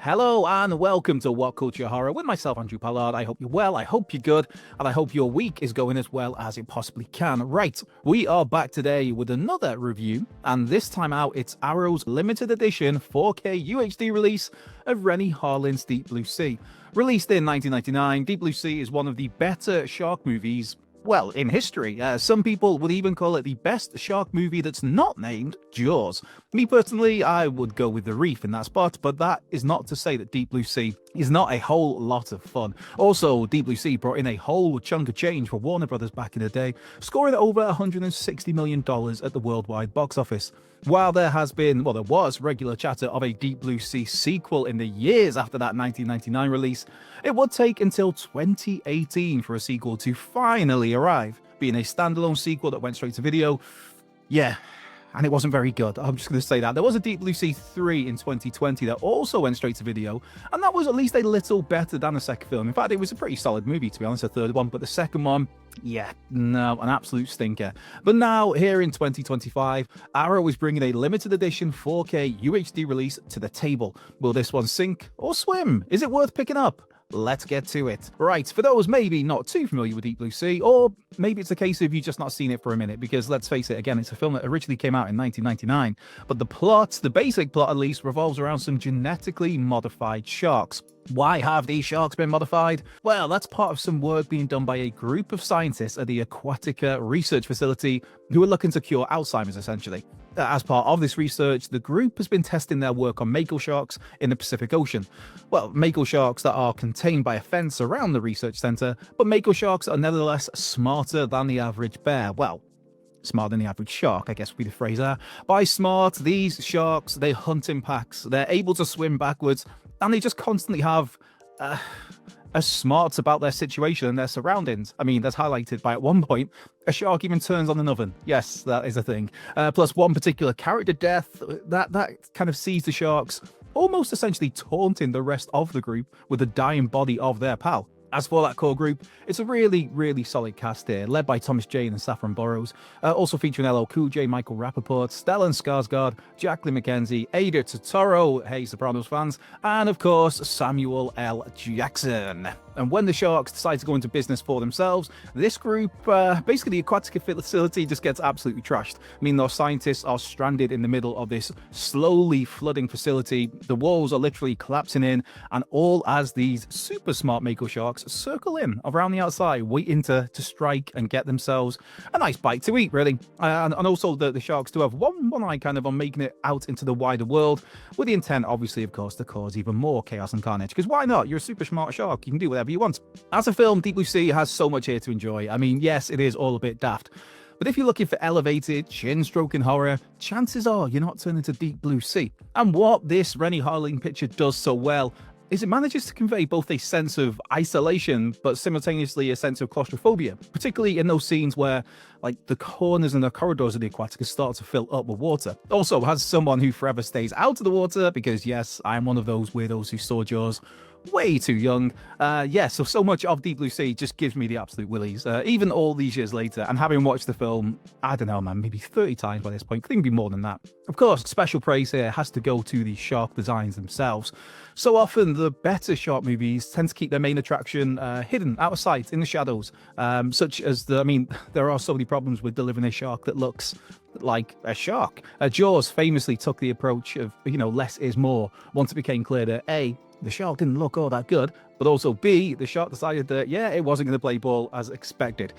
Hello and welcome to What Culture Horror with myself, Andrew Pollard. I hope you're well, I hope you're good, and I hope your week is going as well as it possibly can. Right, we are back today with another review, and this time out it's Arrow's limited edition 4K UHD release of Rennie Harlin's Deep Blue Sea. Released in 1999, Deep Blue Sea is one of the better shark movies, well, in history. Some people would even call it the best shark movie that's not named Jaws. Me personally, I would go with The Reef in that spot, but that is not to say that Deep Blue Sea is not a whole lot of fun. Also, Deep Blue Sea brought in a whole chunk of change for Warner Brothers back in the day, scoring over $160 million at the worldwide box office. While there was regular chatter of a Deep Blue Sea sequel in the years after that 1999 release, it would take until 2018 for a sequel to finally arrive, being a standalone sequel that went straight to video. Yeah, and it wasn't very good. I'm just going to say that. There was a Deep Blue Sea 3 in 2020 that also went straight to video, and that was at least a little better than the second film. In fact, it was a pretty solid movie, to be honest, the third one, but the second one, yeah, no, an absolute stinker. But now, here in 2025, Arrow is bringing a limited edition 4K UHD release to the table. Will this one sink or swim? Is it worth picking up? Let's get to it. Right, for those maybe not too familiar with Deep Blue Sea, or maybe it's a case of you just not seen it for a minute, because let's face it, again, it's a film that originally came out in 1999, but the plot, the basic plot at least, revolves around some genetically modified sharks. Why have these sharks been modified? Well, that's part of some work being done by a group of scientists at the Aquatica Research Facility who are looking to cure Alzheimer's, essentially. As part of this research, the group has been testing their work on mako sharks in the Pacific Ocean. Well, mako sharks that are contained by a fence around the research center, but mako sharks are nevertheless smarter than the average bear. Well, smarter than the average shark, I guess would be the phrase there. By smart, these sharks, they hunt in packs, they're able to swim backwards, and they just constantly have are smart about their situation and their surroundings. I mean, that's highlighted by, at one point, a shark even turns on an oven. Yes, that is a thing. Plus one particular character death that kind of sees the sharks almost essentially taunting the rest of the group with the dying body of their pal. As for that core group, it's a really, really solid cast here, led by Thomas Jane and Saffron Burrows, also featuring LL Cool J, Michael Rappaport, Stellan Skarsgård, Jacqueline McKenzie, Ada Totoro, hey Sopranos fans, and of course Samuel L. Jackson. And when the sharks decide to go into business for themselves, this group, basically the Aquatica facility, just gets absolutely trashed. I mean, those scientists are stranded in the middle of this slowly flooding facility. The walls are literally collapsing in, and all as these super smart mako sharks circle in around the outside, waiting to strike and get themselves a nice bite to eat, really. And also the sharks do have one eye kind of on making it out into the wider world, with the intent, obviously, of course, to cause even more chaos and carnage. Because why not? You're a super smart shark. You can do whatever you want. As a film, Deep Blue Sea has so much here to enjoy. I mean, yes, it is all a bit daft, but if you're looking for elevated, chin-stroking horror, chances are you're not turning to Deep Blue Sea. And what this Rennie Harlin picture does so well is it manages to convey both a sense of isolation, but simultaneously a sense of claustrophobia, particularly in those scenes where, like, the corners and the corridors of the Aquatica start to fill up with water. Also, as someone who forever stays out of the water, because yes, I'm one of those weirdos who saw Jaws way too young. So much of Deep Blue Sea just gives me the absolute willies. Even all these years later, and having watched the film, I don't know, man, maybe 30 times by this point, could even be more than that. Of course, special praise here has to go to the shark designs themselves. So often, the better shark movies tend to keep their main attraction hidden, out of sight, in the shadows, such as there are so many problems with delivering a shark that looks like a shark. Jaws famously took the approach of, less is more, once it became clear that A, the shark didn't look all that good, but also B, the shark decided that, yeah, it wasn't going to play ball as expected.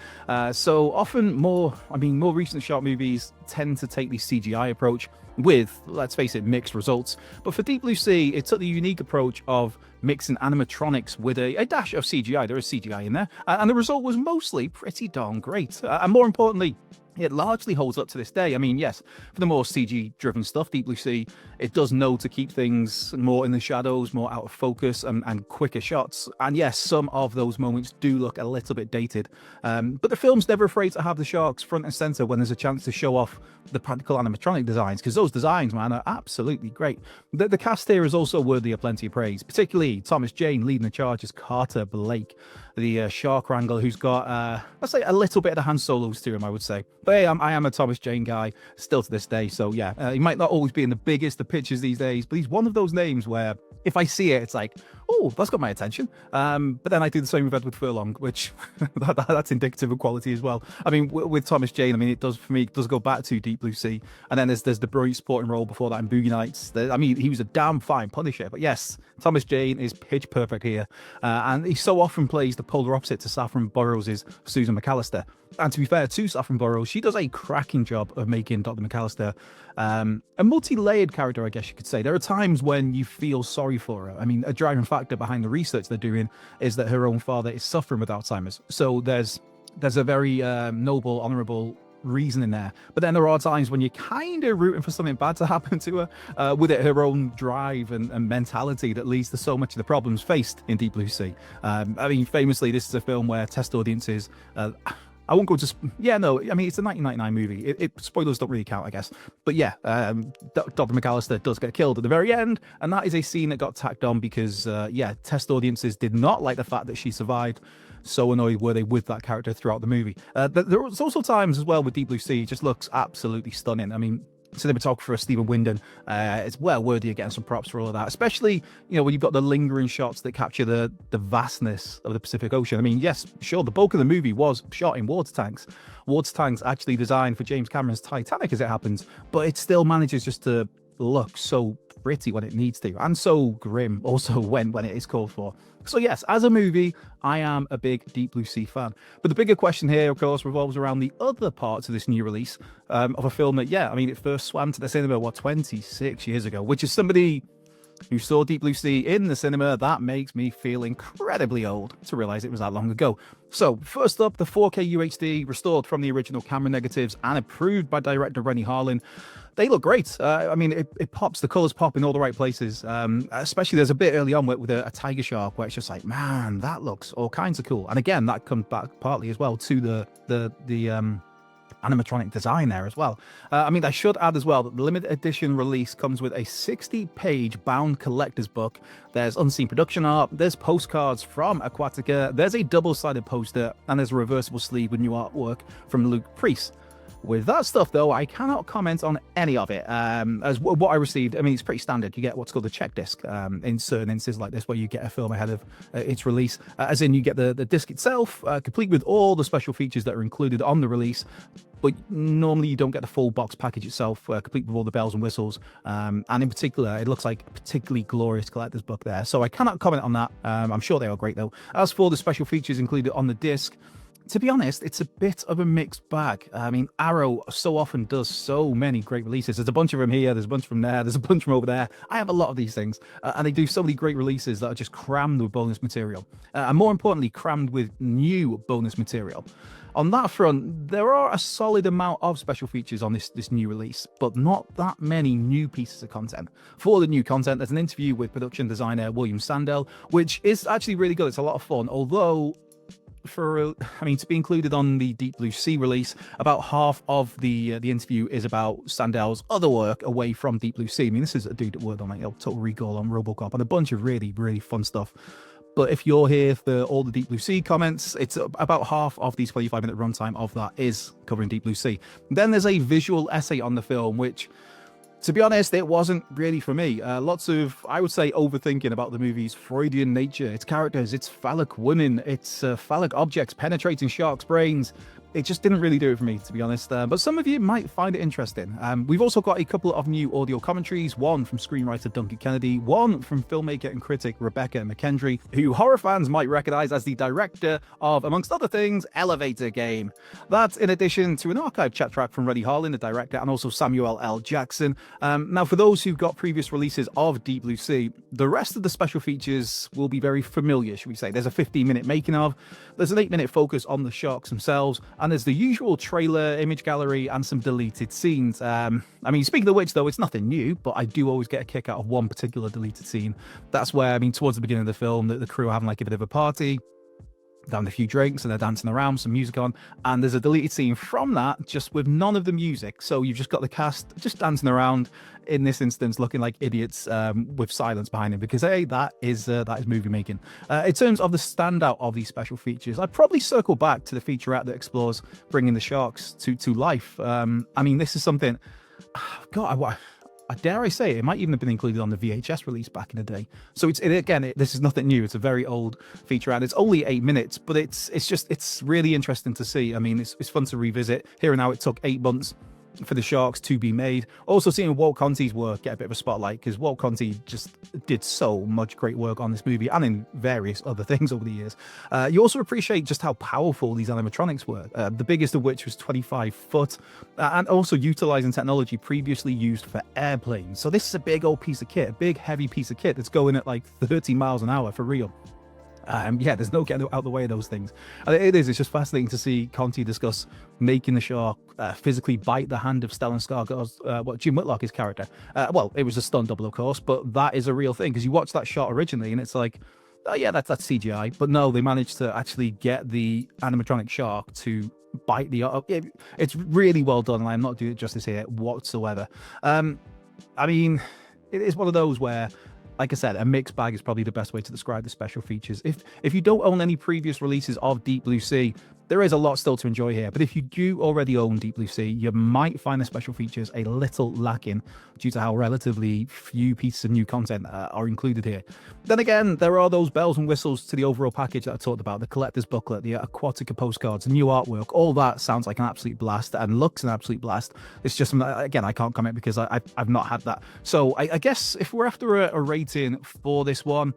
So often more recent shark movies tend to take the CGI approach with, let's face it, mixed results. But for Deep Blue Sea, it took the unique approach of mixing animatronics with a dash of CGI. There is CGI in there. And the result was mostly pretty darn great. And more importantly, it largely holds up to this day. I mean, yes, for the more CG-driven stuff, Deep Blue Sea, it does know to keep things more in the shadows, more out of focus, and quicker shots. shots, and yes, some of those moments do look a little bit dated. But the film's never afraid to have the sharks front and center when there's a chance to show off the practical animatronic designs, because those designs, man, are absolutely great. The cast here is also worthy of plenty of praise, particularly Thomas Jane leading the charge as Carter Blake, the shark wrangler who's got, let's say, a little bit of the Han Solos to him, I would say. But hey, I am a Thomas Jane guy still to this day, so yeah, he might not always be in the biggest of pictures these days, but he's one of those names where if I see it, it's like, oh, that's got my attention. But then I do the same with Edward Furlong, which that's indicative of quality as well. I mean, with Thomas Jane, I mean, it does for me, it does go back to Deep Blue Sea. And then there's the brilliant supporting role before that in Boogie Nights. I mean, he was a damn fine Punisher. But yes, Thomas Jane is pitch perfect here. And he so often plays the polar opposite to Saffron Burrows' Susan McAllister. And to be fair to Saffron Burrows, she does a cracking job of making Dr. McAllister a multi-layered character, I guess you could say. There are times when you feel sorry for her. I mean, a driving factor behind the research they're doing is that her own father is suffering with Alzheimer's. So there's a very noble, honourable reason in there. But then there are times when you're kind of rooting for something bad to happen to her, with it her own drive and mentality that leads to so much of the problems faced in Deep Blue Sea. I mean, famously, this is a film where test audiences... I won't go to... Yeah, no, I mean, it's a 1999 movie. Spoilers don't really count, I guess. But yeah, Dr. McAllister does get killed at the very end, and that is a scene that got tacked on because, yeah, test audiences did not like the fact that she survived. So annoyed were they with that character throughout the movie. There was also times as well with Deep Blue Sea, it just looks absolutely stunning. I mean, cinematographer Stephen Windon is well worthy of getting some props for all of that, especially, you know, when you've got the lingering shots that capture the vastness of the Pacific Ocean. I mean, yes, sure, the bulk of the movie was shot in water tanks actually designed for James Cameron's Titanic, as it happens, but it still manages just to look so pretty when it needs to, and so grim also when it is called for. So yes, as a movie, I am a big Deep Blue Sea fan. But the bigger question here, of course, revolves around the other parts of this new release of a film that, yeah, I mean, it first swam to the cinema, 26 years ago, which is somebody who saw Deep Blue Sea in the cinema. That makes me feel incredibly old to realize it was that long ago. So first up, the 4K UHD, restored from the original camera negatives and approved by director Rennie Harlin. They look great. I mean, it pops, the colors pop in all the right places. Especially there's a bit early on with a tiger shark where it's just like, man, that looks all kinds of cool. And again, that comes back partly as well to the animatronic design there as well. I mean, I should add as well that the limited edition release comes with a 60-page bound collector's book. There's unseen production art, there's postcards from Aquatica, there's a double-sided poster, and there's a reversible sleeve with new artwork from Luke Priest. With that stuff, though, I cannot comment on any of it. As what I received, I mean, it's pretty standard. You get what's called a check disc in certain instances like this, where you get a film ahead of its release, as in you get the disc itself, complete with all the special features that are included on the release. But normally you don't get the full box package itself, complete with all the bells and whistles. And in particular, it looks like a particularly glorious collector's book there. So I cannot comment on that. I'm sure they are great, though. As for the special features included on the disc, to be honest, it's a bit of a mixed bag. I mean, Arrow so often does so many great releases. There's a bunch of them here, there's a bunch from there, there's a bunch from over there. I have a lot of these things, and they do so many great releases that are just crammed with bonus material. And more importantly, crammed with new bonus material. On that front, there are a solid amount of special features on this new release, but not that many new pieces of content. For the new content, there's an interview with production designer William Sandell, which is actually really good. It's a lot of fun, although... to be included on the Deep Blue Sea release, about half of the interview is about Sandell's other work away from Deep Blue Sea. I mean, this is a dude that worked on like Total Recall, on RoboCop, and a bunch of really, really fun stuff. But if you're here for all the Deep Blue Sea comments, it's about half of the 25-minute runtime of that is covering Deep Blue Sea. Then there's a visual essay on the film, which, to be honest, it wasn't really for me. Lots of, I would say, overthinking about the movie's Freudian nature, its characters, its phallic women, its phallic objects penetrating sharks' brains. It just didn't really do it for me, to be honest. But some of you might find it interesting. We've also got a couple of new audio commentaries, one from screenwriter Duncan Kennedy, one from filmmaker and critic Rebecca McKendry, who horror fans might recognize as the director of, amongst other things, Elevator Game. That's in addition to an archive chat track from Rennie Harlin, the director, and also Samuel L. Jackson. Now, for those who've got previous releases of Deep Blue Sea, the rest of the special features will be very familiar, should we say. There's a 15-minute making of, there's an 8-minute focus on the sharks themselves, and there's the usual trailer, image gallery, and some deleted scenes. I mean, speaking of which, though, it's nothing new, but I do always get a kick out of one particular deleted scene. That's where, I mean, towards the beginning of the film, the crew are having like a bit of a party, down a few drinks, and they're dancing around, some music on, and there's a deleted scene from that, just with none of the music. So you've just got the cast just dancing around, in this instance looking like idiots, with silence behind them, because hey, that is movie making. In terms of the standout of these special features, I'd probably circle back to the featurette that explores bringing the sharks to life. I mean, this is something, God, I dare I say it might even have been included on the VHS release back in the day. So this is nothing new. It's a very old feature, and it's only 8 minutes, but it's really interesting to see. I mean, it's fun to revisit. Here and now, it took 8 months for the sharks to be made. Also seeing Walt Conti's work get a bit of a spotlight, because Walt Conti just did so much great work on this movie and in various other things over the years. You also appreciate just how powerful these animatronics were, the biggest of which was 25 foot, and also utilizing technology previously used for airplanes. So this is a big old piece of kit, a big heavy piece of kit that's going at like 30 miles an hour for real. Yeah, there's no getting out of the way of those things. It's just fascinating to see Conti discuss making the shark physically bite the hand of Stellan Skarsgård's, Jim Whitlock's character. Well, it was a stunt double, of course, but that is a real thing, because you watch that shot originally and it's like, oh yeah, that's CGI. But no, they managed to actually get the animatronic shark to bite the... It's really well done, and I'm not doing it justice here whatsoever. I mean, it is one of those where, like I said, a mixed bag is probably the best way to describe the special features. If you don't own any previous releases of Deep Blue Sea, there is a lot still to enjoy here. But if you do already own Deep Blue Sea, you might find the special features a little lacking due to how relatively few pieces of new content are included here. Then again, there are those bells and whistles to the overall package that I talked about: the collector's booklet, the Aquatica postcards, new artwork. All that sounds like an absolute blast and looks an absolute blast. It's just, again, I can't comment because I've not had that. So I guess if we're after a rating for this one,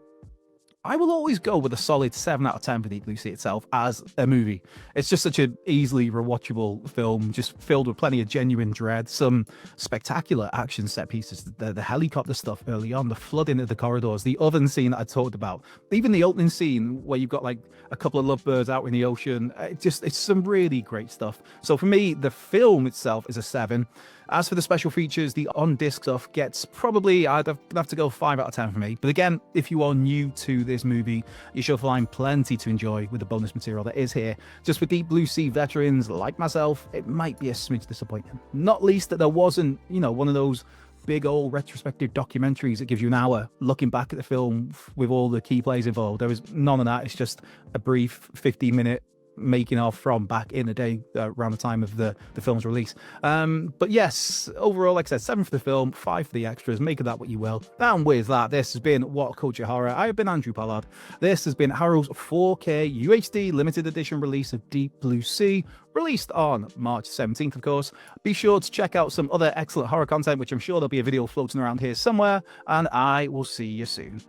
I will always go with a solid 7 out of 10 for Deep Blue Sea itself as a movie. It's just such an easily rewatchable film, just filled with plenty of genuine dread, some spectacular action set pieces, the helicopter stuff early on, the flooding of the corridors, the oven scene that I talked about, even the opening scene where you've got like a couple of lovebirds out in the ocean. It's some really great stuff. So for me, the film itself is a 7. As for the special features, the on-disc stuff gets probably, I'd have to go 5 out of 10 for me. But again, if you are new to this movie, you shall find plenty to enjoy with the bonus material that is here. Just for Deep Blue Sea veterans like myself, it might be a smidge disappointing. Not least that there wasn't, one of those big old retrospective documentaries that gives you an hour looking back at the film with all the key players involved. There was none of that. It's just a brief 15-minute making of from back in the day, around the time of the film's release. But yes, overall, like I said, 7 for the film, 5 for the extras. Make of that what you will. And with that, this has been What Culture Horror. I have been Andrew Pollard. This has been Harrow's 4K UHD limited edition release of Deep Blue Sea, released on March 17th, of course. Be sure to check out some other excellent horror content, which I'm sure there'll be a video floating around here somewhere, and I will see you soon.